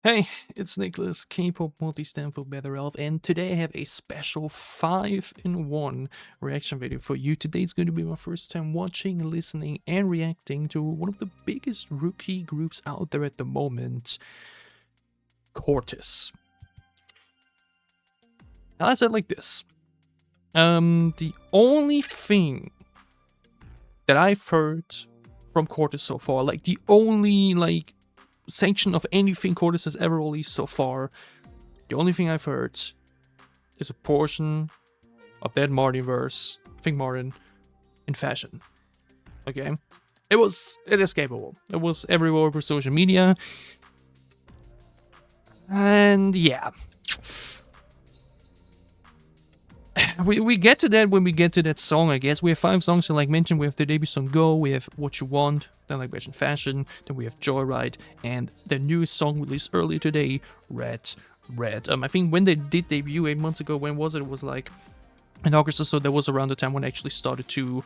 Hey, it's Niclas, K-pop Multistan for Better Elf, and today I have a special 5-in-1 reaction video for you. Today is going to be my first time watching, listening, and reacting to one of the biggest rookie groups out there at the moment, CORTIS. Now I said like this. The only thing that I've heard from CORTIS so far, like the only section of anything CORTIS has ever released so far, the only thing I've heard is a portion of that Martin verse, I think Martin, in FaSHioN. Okay? It is capable. It was everywhere over social media. And yeah. We get to that when we get to that song, I guess. We have 5 songs, so like mentioned, we have the debut song Go, we have What You Want, then like mentioned FaSHioN, then we have JoyRide, and the newest song released earlier today, REDRED. I think when they did debut 8 months ago, when was it? It was like in August or so. That was around the time when I actually started to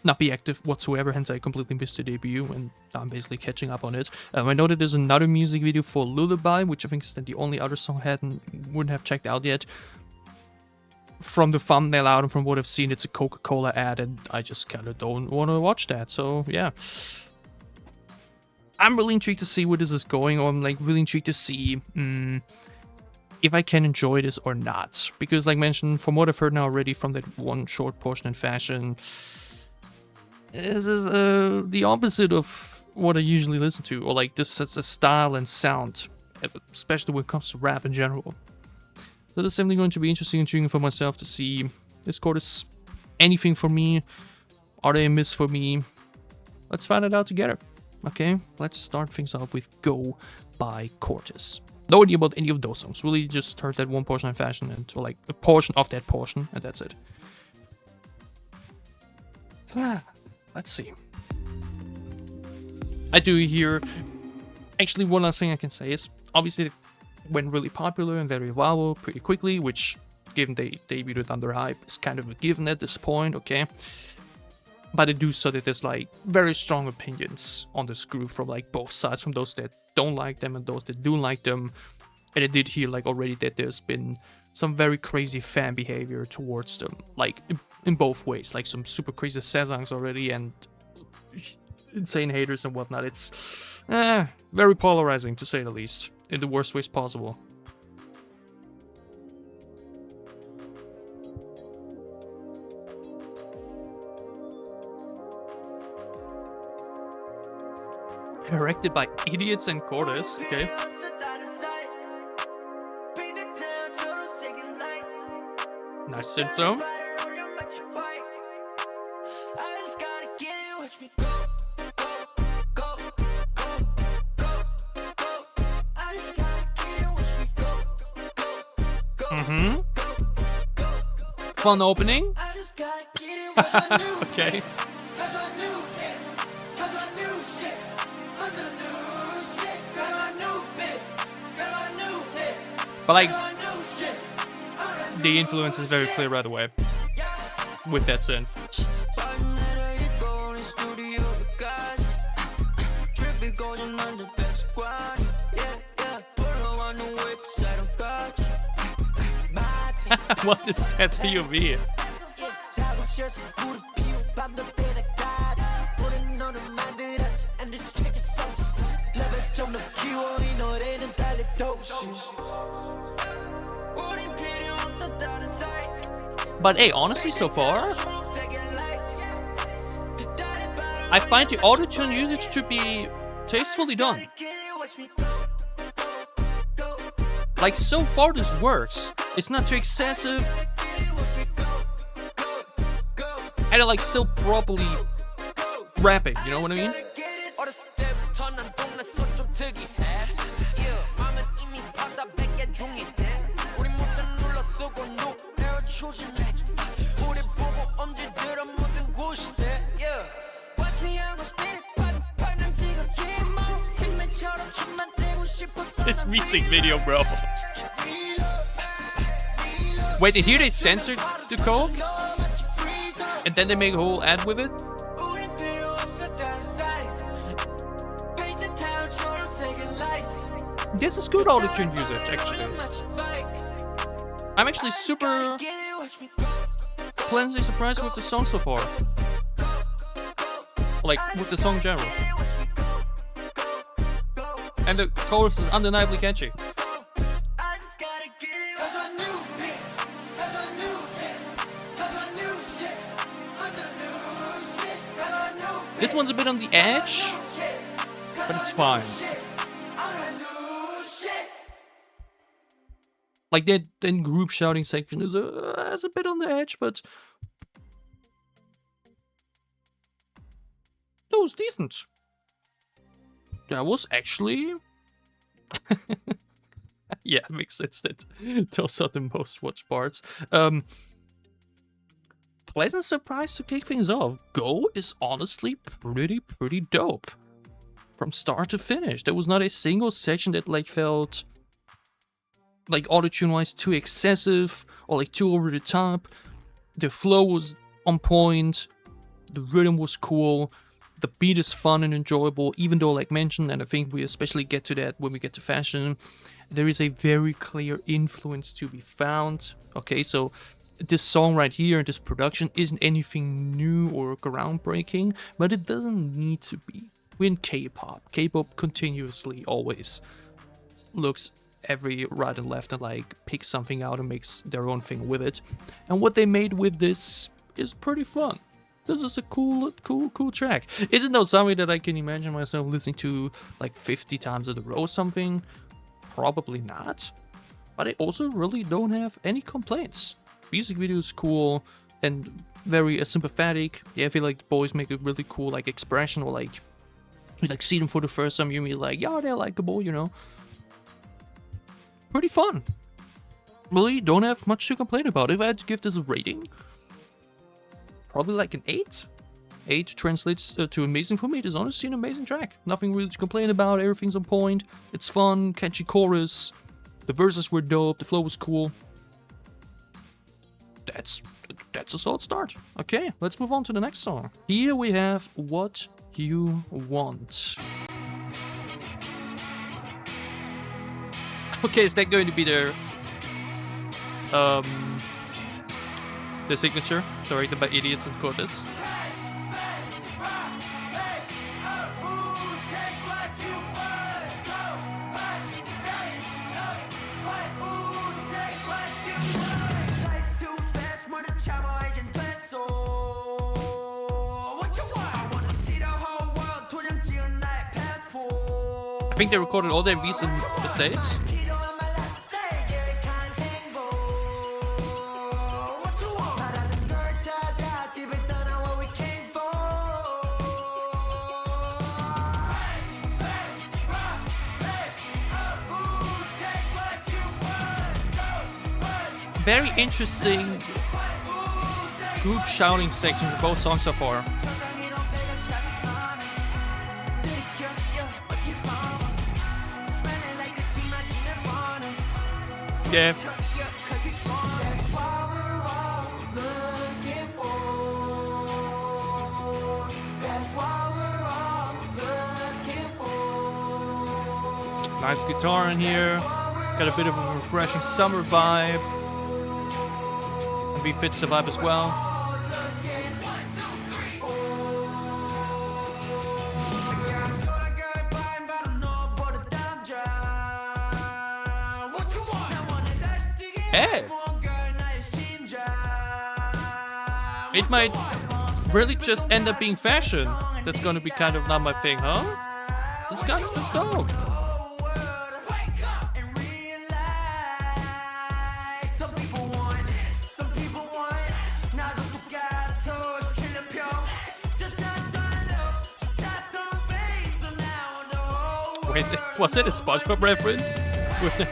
not be active whatsoever, hence I completely missed the debut, and I'm basically catching up on it. I know that there's another music video for Lullaby, which I think is the only other song I wouldn't have checked out yet. From the thumbnail out and from what I've seen, it's a Coca-Cola ad, and I just kind of don't want to watch that. So yeah, I'm really intrigued to see where this is going, or I'm like really intrigued to see if I can enjoy this or not. Because like mentioned, from what I've heard now already from that one short portion in FaSHioN, is the opposite of what I usually listen to, or like this as a style and sound, especially when it comes to rap in general. So this is simply going to be interesting and intriguing for myself to see, is CORTIS anything for me? Are they a miss for me? Let's find it out together. Okay, let's start things off with Go by CORTIS. No idea about any of those songs. Really just heard that one portion in FaSHioN, and or like a portion of that portion, and that's it. Let's see. I do hear... Actually, one last thing I can say is, obviously, went really popular and very viral pretty quickly, which, given they debuted under hype, is kind of a given at this point, okay? But I do saw that there's like very strong opinions on this group from like both sides, from those that don't like them and those that do like them. And I did hear like already that there's been some very crazy fan behavior towards them, like in both ways, like some super crazy sasangs already and insane haters and whatnot. It's very polarizing, to say the least, in the worst ways possible. Directed by idiots and CORTIS, okay. Nice synth though. Fun opening. Okay. But like, the influence is very clear right away with that synth. What is that POV? But hey, honestly, so far, I find the auto-tune usage to be tastefully done. Like, so far this works. It's not too excessive. And it like still properly rapping, you know what I mean? This music video, bro. Wait, and here they censored the code? And then they make a whole ad with it? this is good auto-tune usage, actually. I'm actually super pleasantly surprised with the song so far. Like, with the song in general. And the chorus is undeniably catchy. This one's a bit on the edge, but it's fine. Like that then group shouting section is a bit on the edge, but that was decent. That was actually yeah, it makes sense that those are the most watched parts. Pleasant surprise to kick things off. Go is honestly pretty dope. From start to finish. There was not a single section that like felt like auto-tune wise too excessive or like too over the top. The flow was on point. The rhythm was cool. The beat is fun and enjoyable, even though, like mentioned, and I think we especially get to that when we get to FaSHioN, there is a very clear influence to be found. Okay, so this song right here, this production, isn't anything new or groundbreaking, but it doesn't need to be. We're in K-pop. K-pop continuously always looks every right and left and like picks something out and makes their own thing with it. And what they made with this is pretty fun. This is a cool track. Is it now something that I can imagine myself listening to like 50 times in a row or something? Probably not. But I also really don't have any complaints. Music video is cool and very sympathetic. Yeah, I feel like the boys make a really cool like expression, or like you like see them for the first time, you're like, yeah, they're likable, you know. Pretty fun. Really don't have much to complain about. If I had to give this a rating, probably like an 8. 8 translates to amazing for me. It is honestly an amazing track. Nothing really to complain about. Everything's on point. It's fun, catchy chorus. The verses were dope. The flow was cool. That's a solid start. Okay, let's move on to the next song. Here we have What You Want. Okay, is that going to be their the signature directed by Idiots and CORTIS? I think they recorded all their MVs in the States. Very interesting group shouting sections in both songs so far. Yeah. Nice guitar in here. Got a bit of a refreshing summer vibe. And fits the vibe as well. Hey! It might really just end up being FaSHioN. That's gonna be kind of not my thing, huh? Let's go. Wait, was it a SpongeBob reference? With the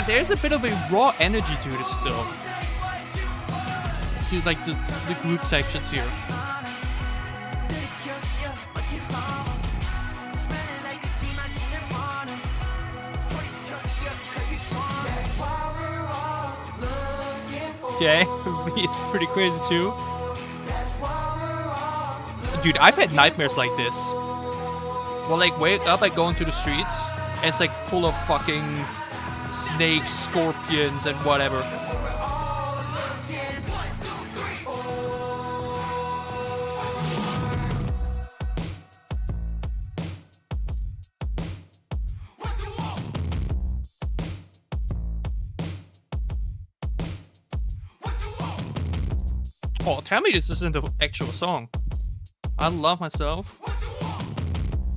There's a bit of a raw energy to it still. To like the group sections here. Okay, he's pretty crazy too. Dude, I've had nightmares like this. Well, like, wake up, I go into the streets, and it's like full of fucking snakes, scorpions, and whatever. Oh, tell me this isn't the actual song. I love myself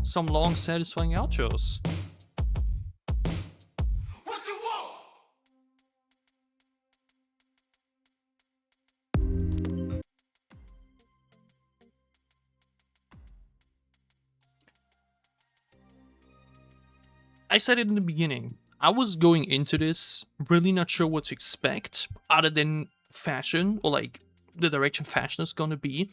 some long, satisfying outros. I said it in the beginning. I was going into this really not sure what to expect other than FaSHioN, or like the direction FaSHioN is gonna be.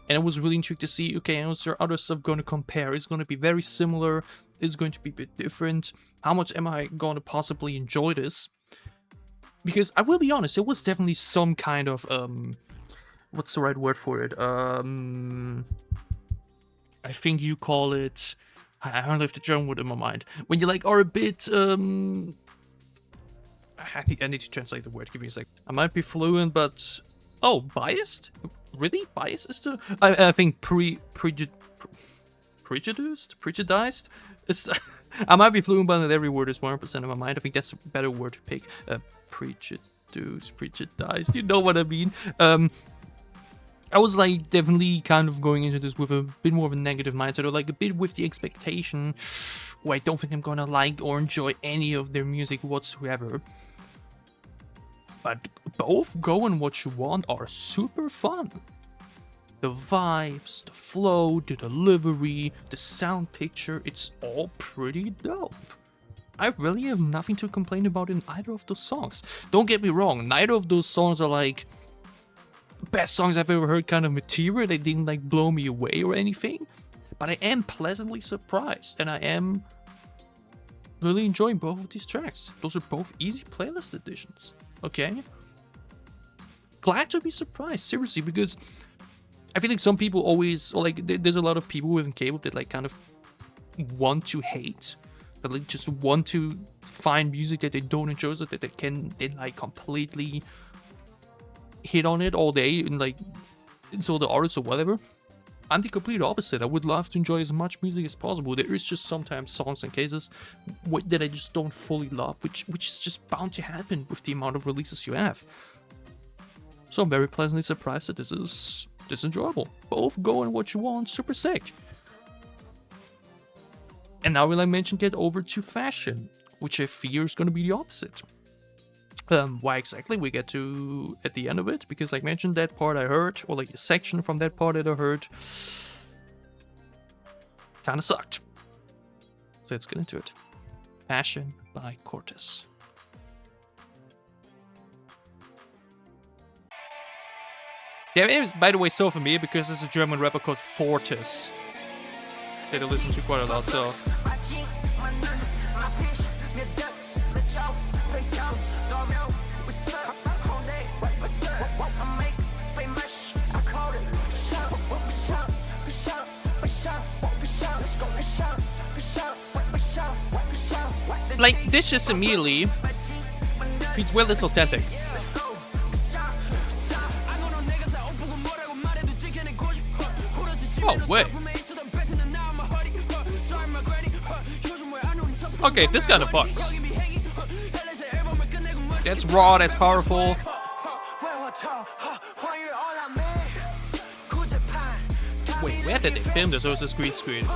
And I was really intrigued to see, okay, is there other stuff going to compare? Is it going to be very similar? Is it going to be a bit different? How much am I going to possibly enjoy this? Because I will be honest, it was definitely some kind of, what's the right word for it? I think you call it, I don't know if the German word in my mind. When you like are a bit, I need to translate the word, give me a sec. I might be fluent, but, oh, biased? Really? Bias is the... I think prejudiced? It's, I might be fluent, but not every word is 100% in my mind. I think that's a better word to pick. Prejudiced. You know what I mean? I was like definitely kind of going into this with a bit more of a negative mindset, or like a bit with the expectation, I don't think I'm gonna like or enjoy any of their music whatsoever. But both Go and What You Want are super fun. The vibes, the flow, the delivery, the sound picture, it's all pretty dope. I really have nothing to complain about in either of those songs. Don't get me wrong, neither of those songs are like best songs I've ever heard kind of material. They didn't like blow me away or anything. But I am pleasantly surprised, and I am really enjoying both of these tracks. Those are both easy playlist additions. Okay? Glad to be surprised, seriously, because I feel like some people always, or like, there's a lot of people within K-pop that like kind of want to hate, that like just want to find music that they don't enjoy, so that they can then like completely hit on it all day and like insult the artists or whatever. I'm the complete opposite. I would love to enjoy as much music as possible. There is just sometimes songs and cases that I just don't fully love, which is just bound to happen with the amount of releases you have. So I'm very pleasantly surprised that this is enjoyable. Both Go and What You Want, super sick. And now we'll, I mentioned, get over to FaSHioN, which I fear is going to be the opposite. Why exactly we get to at the end of it, because like mentioned, that part I heard, or like a section from that part that I heard, kinda sucked. So let's get into it. FaSHioN by CORTIS. Yeah, it was, by the way, so familiar because there's a German rapper called Fortis that I listen to quite a lot, so... Like, this just immediately feels well less authentic. Oh, wait. Okay, this kind of fucks. That's raw, that's powerful. Wait, where did they film this? Or was this green screen?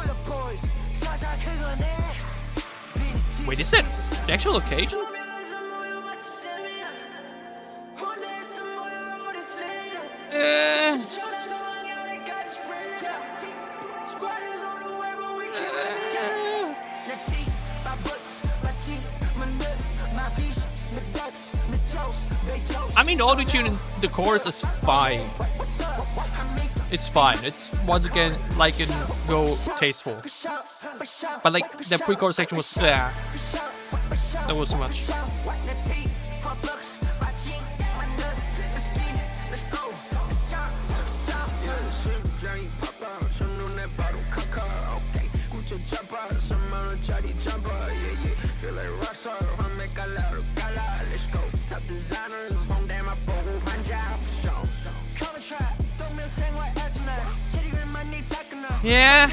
Wait, is it the actual location? I mean, the auto-tune in the chorus is fine. It's fine. It's, once again, like in Go, tasteful. But like, the pre-chorus section was, that was too much. Yeah,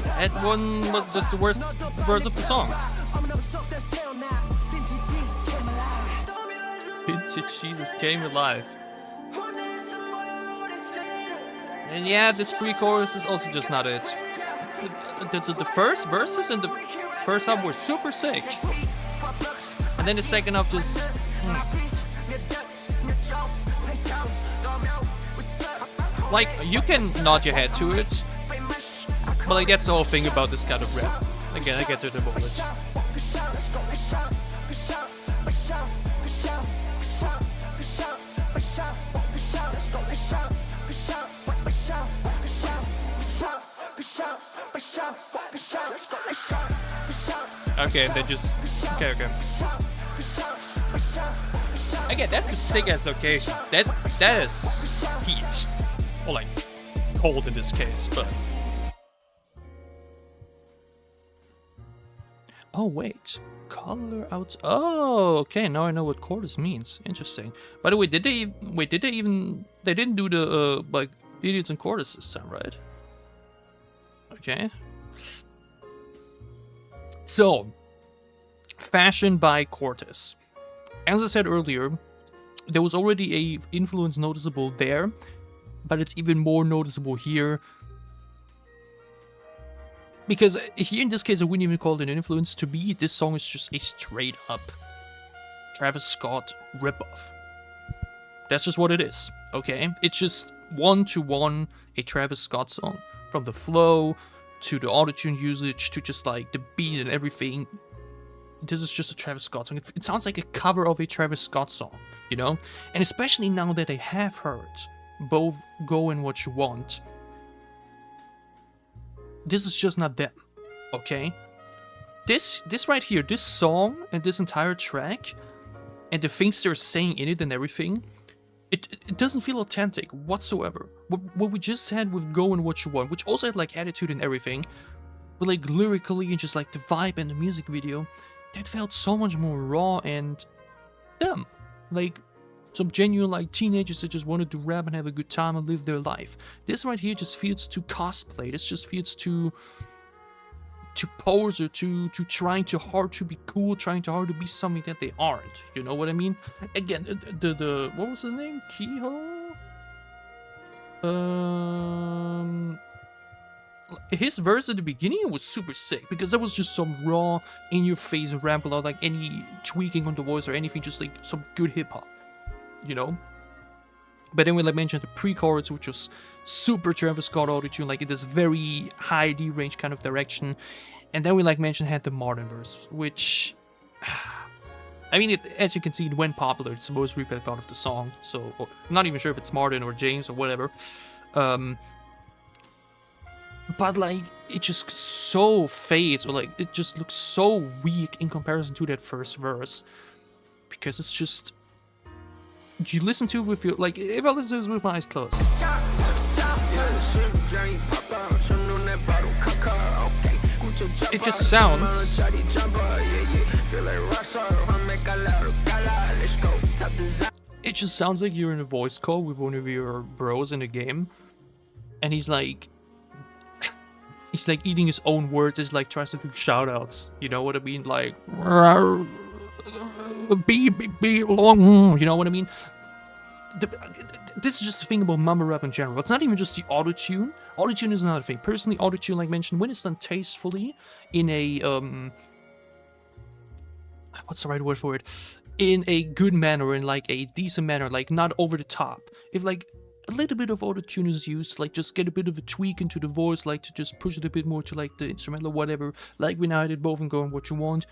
that one was just the worst verse of the song. Vintage Jesus came alive. And yeah, this pre-chorus is also just not it. The first verses and the first half were super sick. And then the second half just... Like, you can nod your head to it. But like, that's the whole thing about this kind of rap. Again, I get to the moment. Okay, they just... Okay. Again, that's a sick-ass location. That is heat. Or like, cold in this case, but... Oh, wait. Color out... Oh, okay, now I know what CORTIS means. Interesting. By the way, did they... Wait, did they even... They didn't do the, like, idiots and CORTIS this time, right? Okay. So, FaSHioN by CORTIS. As I said earlier, there was already a influence noticeable there, but it's even more noticeable here. Because here in this case, I wouldn't even call it an influence. To me, this song is just a straight up Travis Scott ripoff. That's just what it is, okay? It's just one-to-one a Travis Scott song. From the flow, to the autotune usage, to just like the beat and everything. This is just a Travis Scott song. It sounds like a cover of a Travis Scott song, you know? And especially now that I have heard both Go and What You Want, this is just not them, okay? This right here, this song and this entire track, and the things they're saying in it and everything, it doesn't feel authentic whatsoever. What we just had with Go and What You Want, which also had like attitude and everything, but like lyrically and just like the vibe and the music video, that felt so much more raw and them. Like some genuine like teenagers that just wanted to rap and have a good time and live their life. This right here just feels too cosplay. This just feels too pose or too trying too hard to be cool, trying too hard to be something that they aren't. You know what I mean? Again, the what was his name? Kehoe? His verse at the beginning was super sick because that was just some raw, in-your-face rap without like any tweaking on the voice or anything, just like some good hip-hop, you know? But then we like mentioned the pre-chorus, which was super Travis Scott autotune, like in this very high D range kind of direction. And then we like mentioned had the Martin verse, which, I mean, as you can see, it went popular. It's the most replayed part of the song. So I'm not even sure if it's Martin or James or whatever. But like it just so fades, or like it just looks so weak in comparison to that first verse, because it's just, you listen to it with your, like, if I listen to this with my eyes closed, it just sounds like you're in a voice call with one of your bros in a game, and he's like eating his own words, is like tries to do shout outs, you know what I mean, like be long, you know what I mean. This is just a thing about mumble rap in general. It's not even just the autotune. Autotune is another thing. Personally, autotune, like mentioned, when it's done tastefully in a what's the right word for it, in a good manner, in like a decent manner, like not over the top, if like a little bit of autotune is used, like just get a bit of a tweak into the voice, like to just push it a bit more to like the instrumental or whatever, like we now did both and Go and What You Want,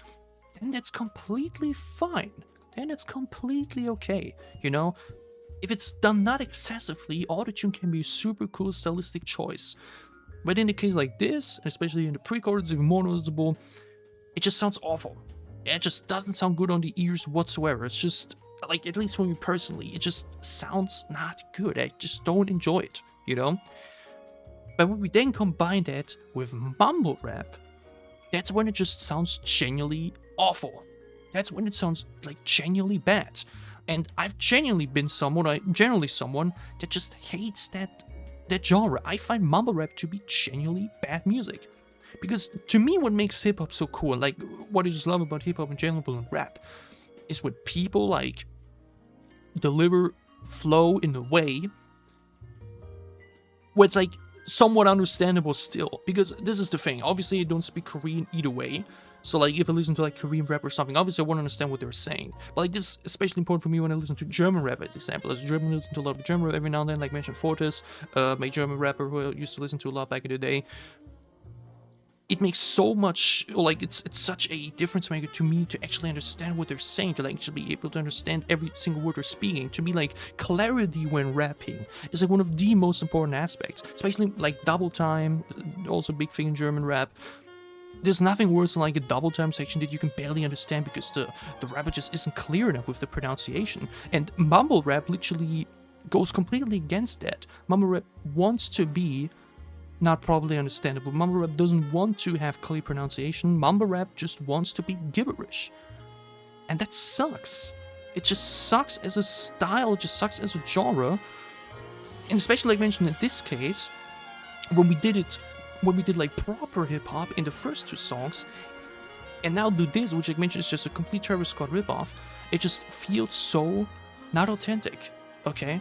then that's completely fine. Then it's completely okay, you know? If it's done not excessively, autotune can be a super cool stylistic choice. But in a case like this, especially in the pre-chorus, even more noticeable, it just sounds awful. It just doesn't sound good on the ears whatsoever. It's just, like, at least for me personally, it just sounds not good. I just don't enjoy it, you know? But when we then combine that with mumble rap, that's when it just sounds genuinely awful. That's when it sounds like genuinely bad. And I've genuinely been someone that just hates that that genre. I find mumble rap to be genuinely bad music. Because to me, what makes hip-hop so cool, like what I just love about hip-hop in general and rap, is when people like deliver flow in a way where it's like somewhat understandable still. Because this is the thing, obviously I don't speak Korean either way, so like if I listen to like Korean rap or something, obviously I won't understand what they're saying. But like this is especially important for me when I listen to German rap, as example. As a German, I listen to a lot of German rap every now and then, like mentioned CORTIS, my German rapper who I used to listen to a lot back in the day. It makes so much, like, it's such a difference maker to me to actually understand what they're saying, to like actually be able to understand every single word they're speaking. To me, like, clarity when rapping is like one of the most important aspects, especially like double time, also a big thing in German rap. There's nothing worse than like a double time section that you can barely understand because the rapper just isn't clear enough with the pronunciation. And mumble rap literally goes completely against that. Mumble rap wants to be not properly understandable. Mumble rap doesn't want to have clear pronunciation. Mumble rap just wants to be gibberish. And that sucks. It just sucks as a style, it just sucks as a genre. And especially like mentioned in this case, when we did like proper hip-hop in the first two songs, and now do this, which I mentioned is just a complete Travis Scott ripoff, it just feels so not authentic, okay?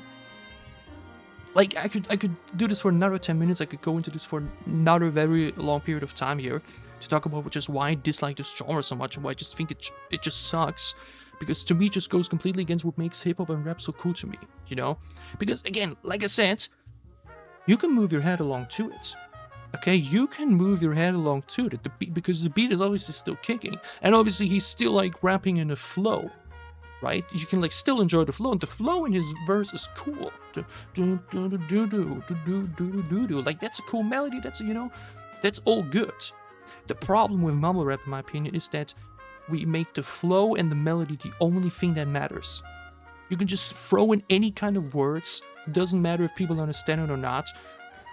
Like, I could do this for another 10 minutes, I could go into this for another very long period of time here to talk about just why I dislike this genre so much and why I just think it just sucks. Because to me, it just goes completely against what makes hip-hop and rap so cool to me, you know? Because, again, like I said, you can move your head along to it. Okay, you can move your head along to it, because the beat is obviously still kicking. And obviously, he's still, like, rapping in a flow. Right? You can like still enjoy the flow, and the flow in his verse is cool. Like that's a cool melody. That's that's all good. The problem with mumble rap, in my opinion, is that we make the flow and the melody the only thing that matters. You can just throw in any kind of words. Doesn't matter if people understand it or not.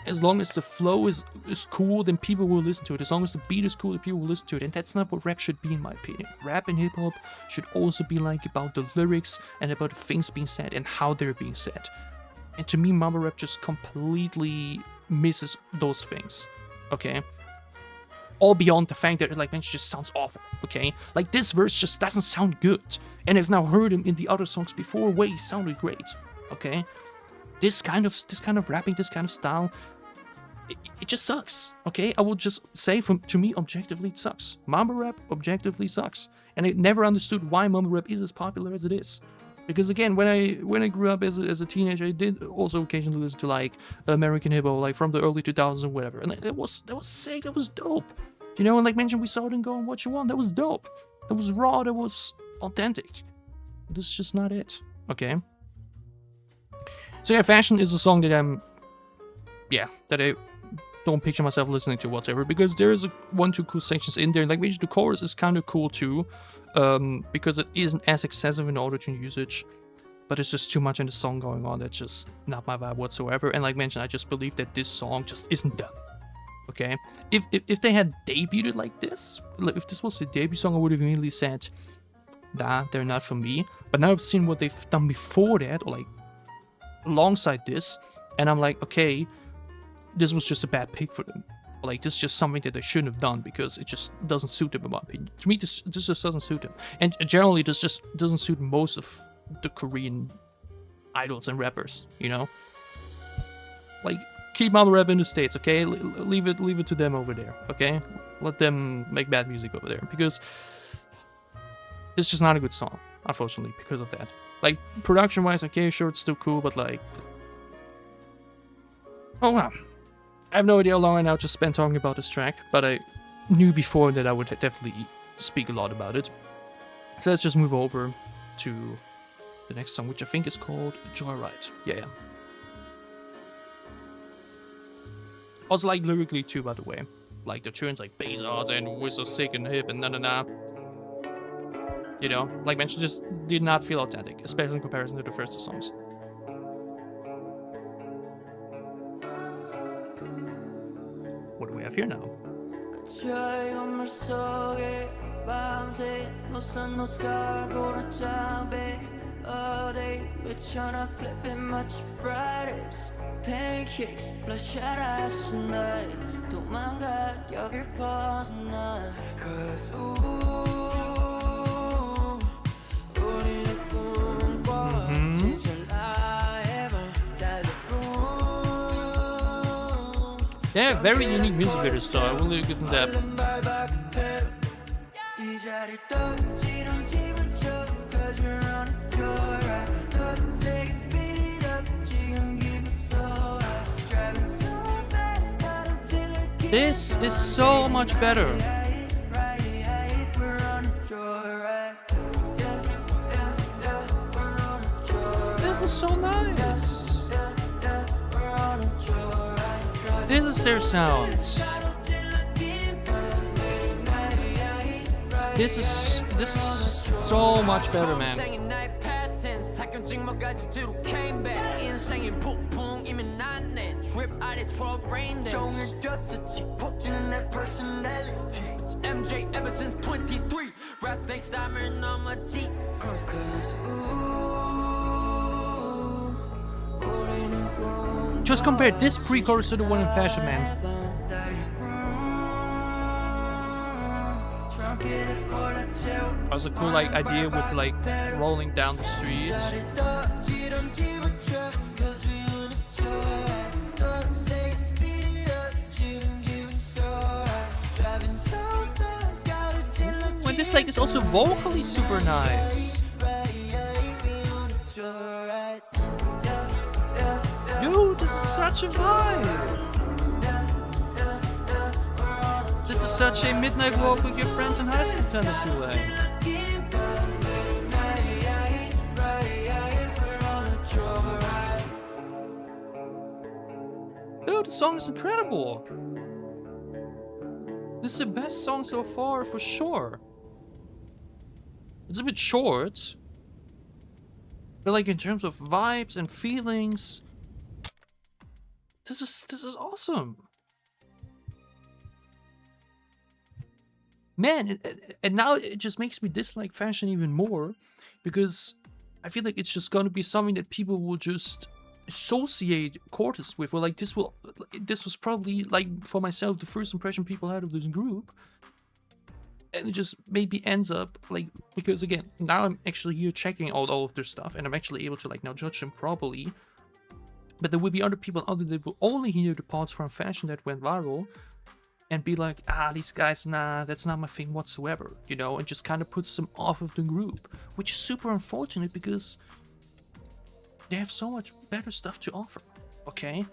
As long as the flow is cool, then people will listen to it. As long as the beat is cool, then people will listen to it. And that's not what rap should be, in my opinion. Rap and hip-hop should also be like about the lyrics and about the things being said and how they're being said. And to me, mumble rap just completely misses those things, okay? All beyond the fact that, like, man, it just sounds awful, okay? Like, this verse just doesn't sound good. And I've now heard him in the other songs before where he sounded great, okay? This kind of rapping, this kind of style, it just sucks, okay? I will just say, to me, objectively, it sucks. Mumble rap objectively sucks. And I never understood why mumble rap is as popular as it is. Because again, when I grew up as a teenager, I did also occasionally listen to like American hip-hop, like from the early 2000s or whatever. And that was sick, that was dope. You know, and like mentioned, we saw it in Go and What You Want, that was dope. That was raw, that was authentic. This is just not it, okay? So yeah, FaSHioN is a song that that I don't picture myself listening to whatsoever, because there is one, two cool sections in there. Like, maybe the chorus is kind of cool too, because it isn't as excessive in auto-tune usage, but it's just too much in the song going on. That's just not my vibe whatsoever. And like mentioned, I just believe that this song just isn't done. Okay, if they had debuted like this, if this was the debut song, I would have immediately said, nah, they're not for me. But now I've seen what they've done before that, or like alongside this, and I'm like, okay, this was just a bad pick for them. Like, this is just something that they shouldn't have done, because it just doesn't suit them, in my opinion. To me, this just doesn't suit them. And generally, this just doesn't suit most of the Korean idols and rappers, you know? Like, keep mumble rap in the States, okay? Leave it to them over there, okay? Let them make bad music over there, because it's just not a good song, unfortunately, because of that. Like, production-wise, okay, sure, it's still cool, but like... Oh, wow. I have no idea how long I now just spent talking about this track, but I knew before that I would definitely speak a lot about it. So let's just move over to the next song, which I think is called JoyRide. Yeah. Also, like, lyrically too, by the way. Like, the tunes like Bezos and We're So Sick and Hip and na-na-na. You know, like mentioned, just did not feel authentic, especially in comparison to the first two songs. What do we have here now? all day. Bitch on a flipping much Fridays. Pancakes, bloodshot eyes tonight. 도망가 여길 벗어나. Cause 우리는 꿈꿔 진실 나에만 Yeah, very unique music videos, so I will really give them that. 이 자리를 떠지름집어줘 Cause we're on a joyride 더 세게 speed it up 지금 기분 so high Driving so fast 가로질러 This is so much better. We're on a joyride We're on a joyride This is so nice. We're on a joyride This is their sounds. This is so much better, man. MJ ever since 23 Rat snakes diamond on my G Cause Just compare this pre-chorus to the one in FaSHioN, man. That was a cool like idea with like rolling down the streets. When this like is also vocally super nice. Dude, this is such a vibe. This is such a midnight walk with your friends in high school kind of feeling. Dude, the song is incredible. This is the best song so far for sure. It's a bit short, but like in terms of vibes and feelings, this is awesome. Man, and now it just makes me dislike FaSHioN even more, because I feel like it's just gonna be something that people will just associate CORTIS with, or like this was probably like for myself the first impression people had of this group, and it just maybe ends up like, because again now I'm actually here checking out all of their stuff and I'm actually able to like now judge them properly, but there will be other people out there that will only hear the parts from FaSHioN that went viral and be like, these guys, nah, that's not my thing whatsoever, you know, and just kind of puts them off of the group, which is super unfortunate because they have so much better stuff to offer, okay?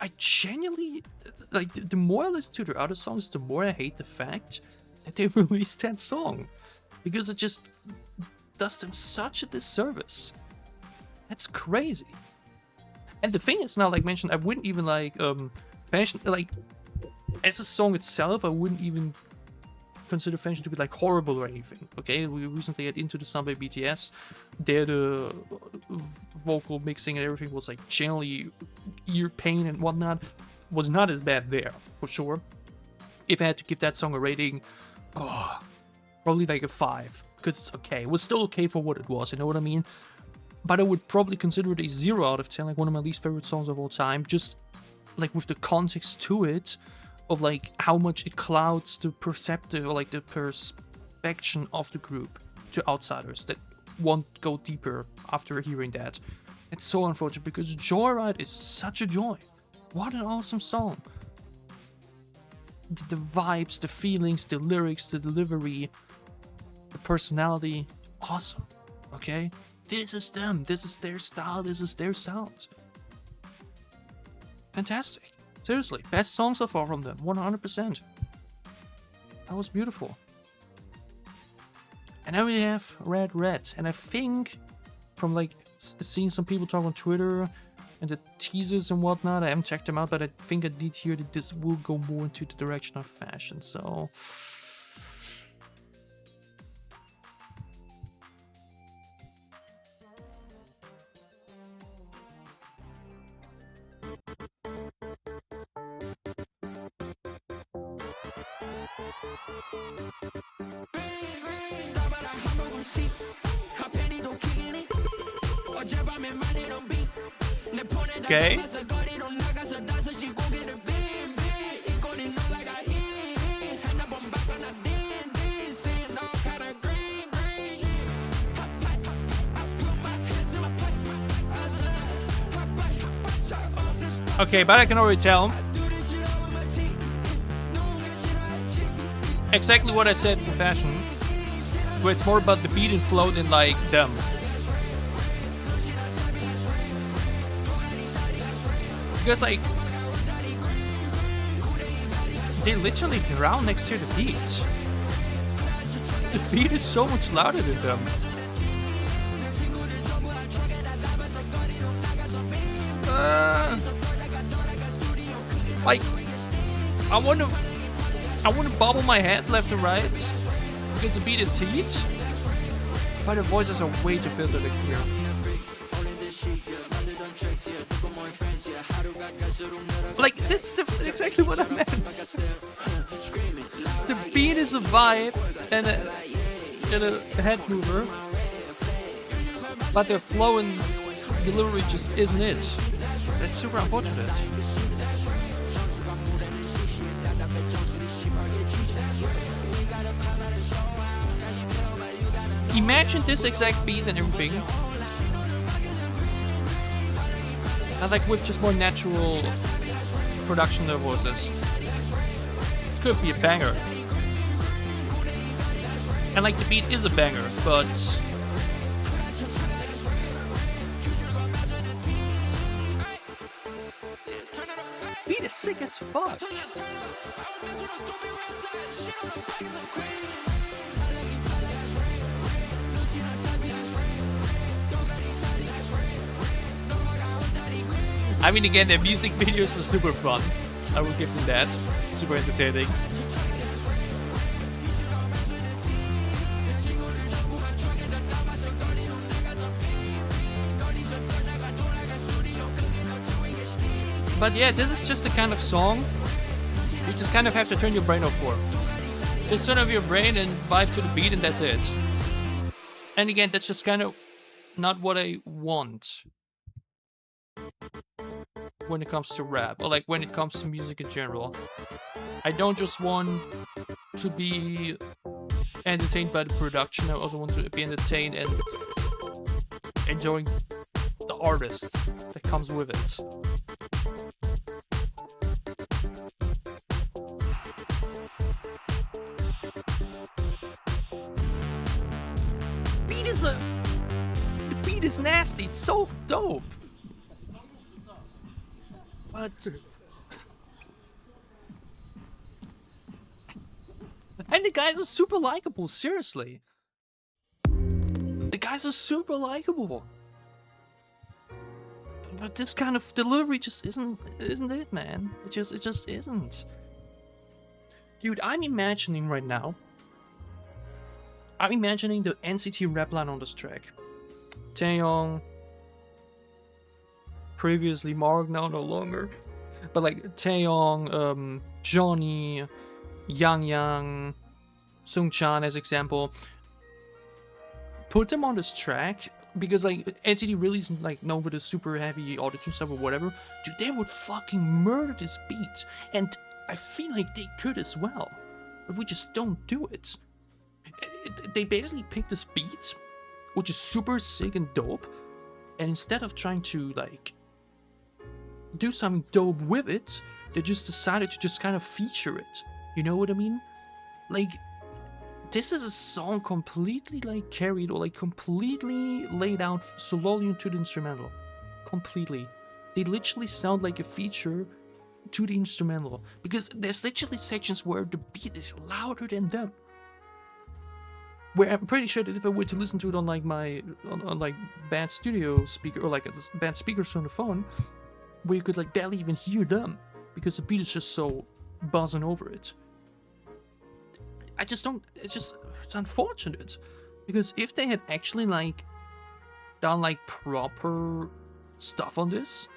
I genuinely, like, the more I listen to their other songs, the more I hate the fact that they released that song, because it just does them such a disservice. That's crazy. And the thing is now, like mentioned, I wouldn't even like, FaSHioN, like, as a song itself, I wouldn't even consider FaSHioN to be like horrible or anything, okay? We recently had Into the Sun by BTS. There the vocal mixing and everything was like generally ear pain and whatnot. Was not as bad there, for sure. If I had to give that song a rating, probably like a 5, because it's okay. It was still okay for what it was, you know what I mean? But I would probably consider it a 0 out of 10, like one of my least favorite songs of all time, just like with the context to it, of like how much it clouds the perceptive or like the perspection of the group to outsiders that won't go deeper after hearing that. It's so unfortunate because JoyRide is such a joy. What an awesome song. The vibes, the feelings, the lyrics, the delivery, the personality, awesome. Okay? This is them. This is their style. This is their sound. Fantastic. Seriously, best song so far from them, 100%. That was beautiful. And now we have REDRED, and I think from like seeing some people talk on Twitter and the teasers and whatnot, I haven't checked them out, but I think I did hear that this will go more into the direction of FaSHioN, so... Okay. Okay, but I can already tell exactly what I said for FaSHioN, where it's more about the beat and flow than like them. Because like they literally drown next to the beat. The beat is so much louder than them. Like I wanna bobble my head left and right because the beat is heat, but the voices are way too filtered and clear. Like this is exactly what I meant. The beat is a vibe and a head mover, but the flow and delivery just isn't it. That's super unfortunate. Imagine this exact beat and everything, and like with just more natural production of their voices. It could be a banger. And like the beat is a banger, but beat is sick as fuck. I mean, again, their music videos are super fun. I will give them that. Super entertaining. But yeah, this is just the kind of song you just kind of have to turn your brain off for. Just turn off your brain and vibe to the beat and that's it. And again, that's just kind of not what I want when it comes to rap, or like when it comes to music in general. I don't just want to be entertained by the production, I also want to be entertained and enjoying the artist that comes with it. The beat is nasty, it's so dope. But and the guys are super likable, seriously. The guys are super likable. But this kind of delivery just isn't it, man. It just isn't. Dude, I'm imagining right now. I'm imagining the NCT rap line on this track. Taeyong, previously Mark, now no longer. But like Taeyong, Johnny, Yang Yang, Sungchan as example. Put them on this track because like NCT really isn't like known for the super heavy autotune stuff or whatever. Dude, they would fucking murder this beat. And I feel like they could as well. But we just don't do it. They basically picked this beat, which is super sick and dope, and instead of trying to like do something dope with it, they just decided to just kind of feature it. You know what I mean? Like, this is a song completely like carried or like completely laid out solely into the instrumental. Completely. They literally sound like a feature to the instrumental, because there's literally sections where the beat is louder than them. Where I'm pretty sure that if I were to listen to it on like my on like bad studio speaker or like a bad speakers on the phone, where you could like barely even hear them because the beat is just so buzzing over it. I just don't. It's unfortunate, because if they had actually like done like proper stuff on this,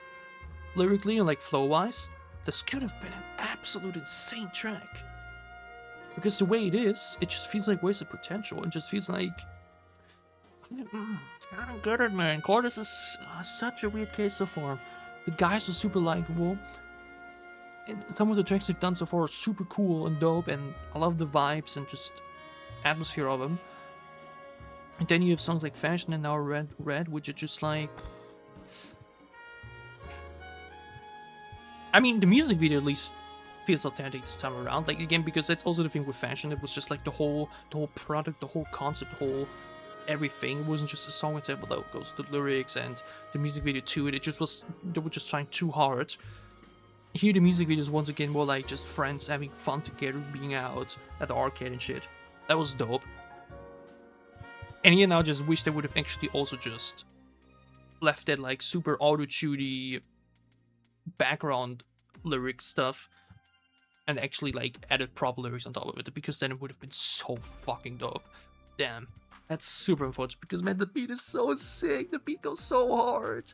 lyrically and like flow wise, this could have been an absolute insane track. Because the way it is, it just feels like wasted potential. It just feels like I don't get it, man. CORTIS is such a weird case so far. The guys are super likable. And some of the tracks they've done so far are super cool and dope, and I love the vibes and just atmosphere of them. And then you have songs like FaSHioN and now REDRED, which are just like... I mean, the music video at least feels authentic this time around. Like, again, because that's also the thing with FaSHioN. It was just like the whole product, the whole concept, the whole everything. It wasn't just a song itself, but like goes the lyrics and the music video to it. It just was, they were just trying too hard. Here, the music video is once again more like just friends having fun together, being out at the arcade and shit. That was dope. And here now, I just wish they would have actually also just left that like super auto-tuney background lyric stuff and actually like added proper lyrics on top of it, because then it would have been so fucking dope. Damn, that's super unfortunate, because man, the beat is so sick, the beat goes so hard,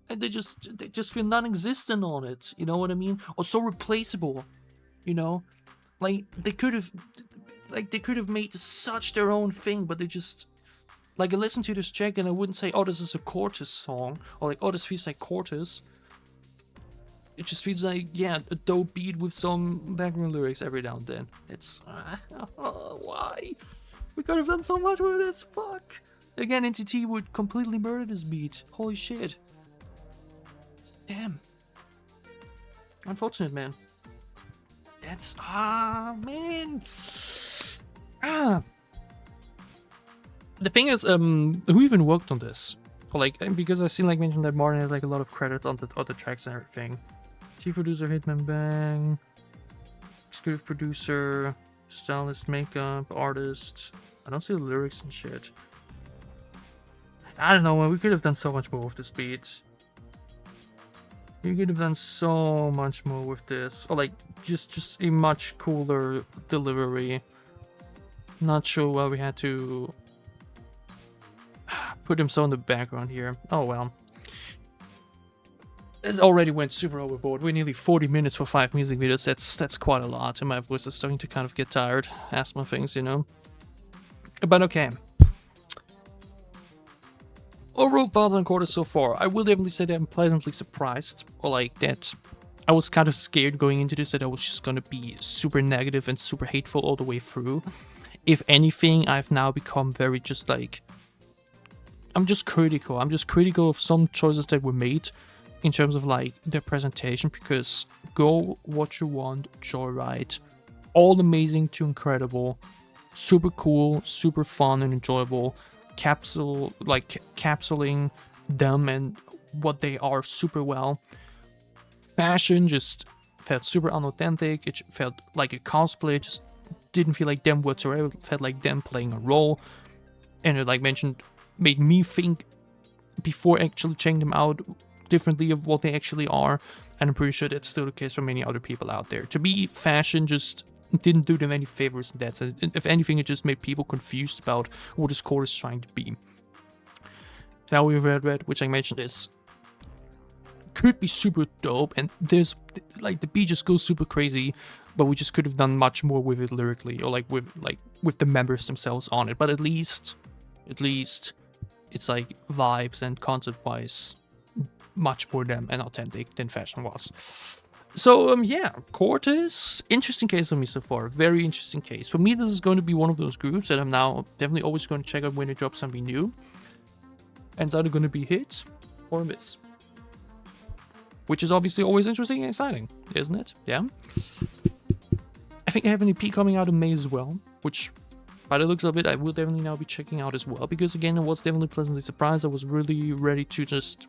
and they just feel non-existent on it, you know what I mean? Or so replaceable, you know? Like they could have made such their own thing, but they just, like, I listen to this track and I wouldn't say, oh, this is a CORTIS song, or like, oh, this feels like CORTIS. It just feels like, yeah, a dope beat with some background lyrics every now and then. It's, why? We could have done so much with this, fuck. Again, NCT would completely murder this beat. Holy shit. Damn. Unfortunate, man. That's, man. The thing is, who even worked on this? Or like, because I seen, like, mentioned that Martin has like a lot of credits on the other tracks and everything. Chief producer, Hitman Bang, executive producer, stylist, makeup, artist. I don't see the lyrics and shit. I don't know, man. We could have done so much more with this beat. We could have done so much more with this, or like just a much cooler delivery. Not sure why we had to put him so in the background here. Oh well. It already went super overboard. We're nearly 40 minutes for 5 music videos. That's quite a lot, and my voice is starting to kind of get tired. Asthma things, you know. But okay. Overall thoughts on CORTIS so far. I will definitely say that I'm pleasantly surprised, or like that I was kind of scared going into this that I was just gonna be super negative and super hateful all the way through. If anything, I've now become very just like, I'm just critical. I'm just critical of some choices that were made in terms of like their presentation, because go what you want, JoyRide. All amazing to incredible. Super cool, super fun and enjoyable. Capsuling them and what they are super well. FaSHioN just felt super unauthentic. It felt like a cosplay. It just didn't feel like them whatsoever. It felt like them playing a role. And it, like mentioned, made me think before actually checking them out differently of what they actually are, and I'm pretty sure that's still the case for many other people out there. To me, FaSHioN just didn't do them any favors in that sense. If anything, it just made people confused about what this core is trying to be. Now we have REDRED, which I mentioned is could be super dope, and there's like the beat just goes super crazy, but we just could have done much more with it lyrically, or like with the members themselves on it. But at least it's like vibes and concept wise much more them and authentic than FaSHioN was. So yeah, CORTIS, interesting case for me so far. Very interesting case. For me, this is going to be one of those groups that I'm now definitely always going to check out when they drop something new. And it's either going to be hit or a miss. Which is obviously always interesting and exciting, isn't it? Yeah. I think I have an EP coming out in May as well, which by the looks of it, I will definitely now be checking out as well. Because again, I was definitely pleasantly surprised. I was really ready to just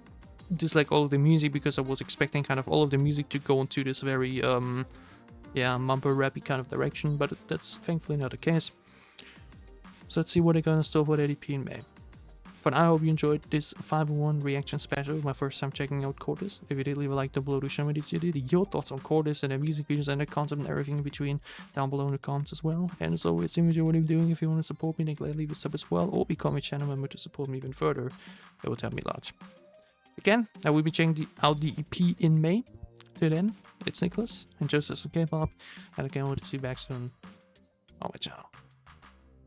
dislike all of the music, because I was expecting kind of all of the music to go into this very mumble rappy kind of direction, but that's thankfully not the case. So let's see what they're gonna store for that EP in May. For now, I hope you enjoyed this 5-in-1 reaction special, my first time checking out CORTIS. If you did, leave a like down below to show me that you did. Your thoughts on CORTIS and their music videos and their concept and everything in between down below in the comments as well. And as always, if you enjoy what I'm doing, if you want to support me, then gladly leave a sub as well, or become a channel member to support me even further. That would help me a lot. Again, I will be checking out the EP in May. Till then, it's Niclas, and Joseph from K-pop, and I can't wait to see you back soon on my channel.